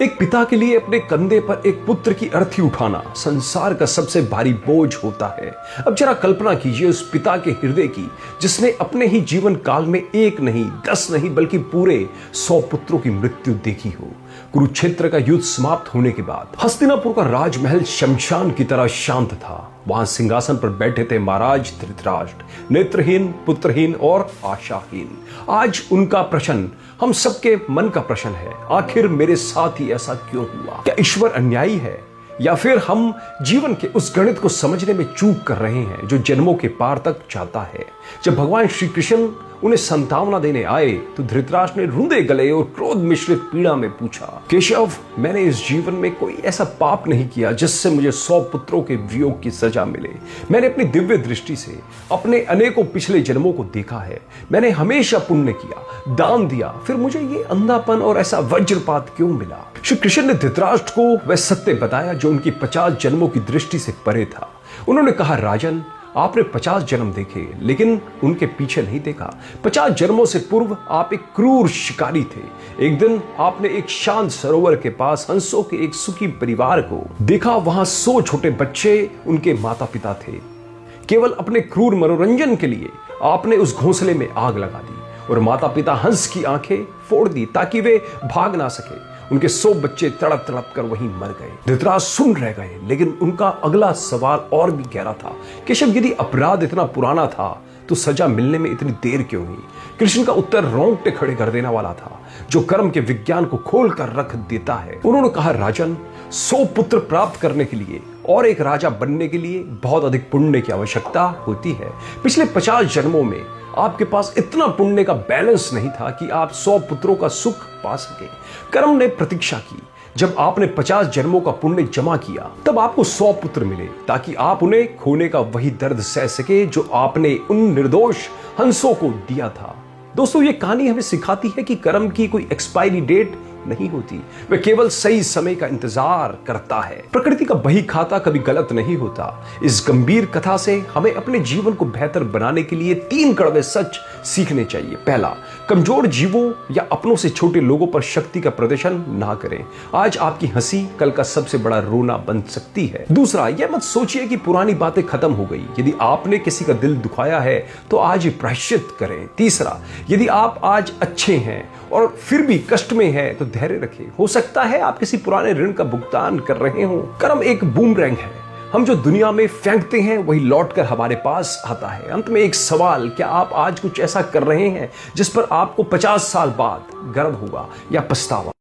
एक पिता के लिए अपने कंधे पर एक पुत्र की अर्थी उठाना संसार का सबसे भारी बोझ होता है। अब जरा कल्पना कीजिए उस पिता के हृदय की जिसने अपने ही जीवन काल में एक नहीं 10 नहीं बल्कि पूरे 100 पुत्रों की मृत्यु देखी हो। कुरुक्षेत्र का युद्ध समाप्त होने के बाद हस्तिनापुर का राजमहल शमशान की तरह शांत था। वहां सिंहासन पर बैठे थे महाराज धृतराष्ट्र, नेत्रहीन, पुत्रहीन और आशाहीन। आज उनका प्रश्न हम सबके मन का प्रश्न है, आखिर मेरे साथ ही ऐसा क्यों हुआ? क्या ईश्वर अन्यायी है या फिर हम जीवन के उस गणित को समझने में चूक कर रहे हैं जो जन्मों के पार तक जाता है? जब भगवान श्री कृष्ण उन्हें संतावना देने आए तो धृतराष्ट्र ने रुंधे गले और क्रोध मिश्रित पीड़ा में पूछा, केशव, मैंने इस जीवन में कोई ऐसा पाप नहीं किया जिससे मुझे 100 पुत्रों के वियोग की सजा मिले। मैंने अपनी दिव्य दृष्टि से अपने अनेकों पिछले जन्मों को देखा है। मैंने हमेशा पुण्य किया, दान दिया, फिर मुझे ये अंधापन और ऐसा वज्रपात क्यों मिला? श्री कृष्ण ने धृतराष्ट्र को वह सत्य बताया जो उनकी 50 जन्मों की दृष्टि से परे था। उन्होंने कहा, राजन, आपने 50 जन्म देखे लेकिन उनके पीछे नहीं देखा। 50 जन्मों से पूर्व आप एक क्रूर शिकारी थे। एक दिन आपने एक शांत सरोवर के पास हंसों के एक सुखी परिवार को देखा। वहां 100 छोटे बच्चे उनके माता पिता थे। केवल अपने क्रूर मनोरंजन के लिए आपने उस घोंसले में आग लगा दी और माता पिता हंस की आंखें फोड़ दी ताकि वे भाग ना सके। उनके 100 बच्चे तड़प तड़प कर वहीं मर गए। धृतराष्ट्र सुन रह गए, लेकिन उनका अगला सवाल और भी गहरा था। केशव, यदि अपराध इतना पुराना था तो सजा मिलने में इतनी देर क्यों हुई? कृष्ण का उत्तर रोंगटे खड़े कर देने वाला था, जो कर्म के विज्ञान को खोल कर रख देता है। उन्होंने कहा, राजन, 100 पुत्र प्राप्त करने के लिए और एक राजा बनने के लिए बहुत अधिक पुण्य की आवश्यकता होती है। पिछले 50 जन्मों में आपके पास इतना पुण्य का बैलेंस नहीं था कि आप 100 पुत्रों का सुख पा सके। कर्म ने प्रतीक्षा की। जब आपने 50 जन्मों का पुण्य जमा किया तब आपको 100 पुत्र मिले ताकि आप उन्हें खोने का वही दर्द सह सके जो आपने उन निर्दोष हंसों को दिया था। दोस्तों, ये कहानी हमें सिखाती है कि कर्म की कोई एक्सपायरी डेट नहीं होती, वह केवल सही समय का इंतजार करता है। प्रकृति का बही खाता कभी गलत नहीं होता। इस गंभीर कथा से हमें अपने जीवन को बेहतर बनाने के लिए 3 कड़वे सच सीखने चाहिए। पहला, कमजोर जीवों या अपनों से छोटे लोगों पर शक्ति का प्रदर्शन ना करें। आज आपकी हंसी कल का सबसे बड़ा रोना बन सकती है। दूसरा, यह मत सोचिए कि पुरानी बातें खत्म हो गई। यदि आपने किसी का दिल दुखाया है तो आज ही प्रायश्चित करें। तीसरा, यदि आप आज अच्छे हैं और फिर भी कष्ट में हैं तो धैर्य रखें। हो सकता है आप किसी पुराने ऋण का भुगतान कर रहे हो। कर्म एक बूमरैंग है, हम जो दुनिया में फेंकते हैं वही लौटकर हमारे पास आता है। अंत में एक सवाल, क्या आप आज कुछ ऐसा कर रहे हैं जिस पर आपको 50 साल बाद गर्व होगा या पछतावा?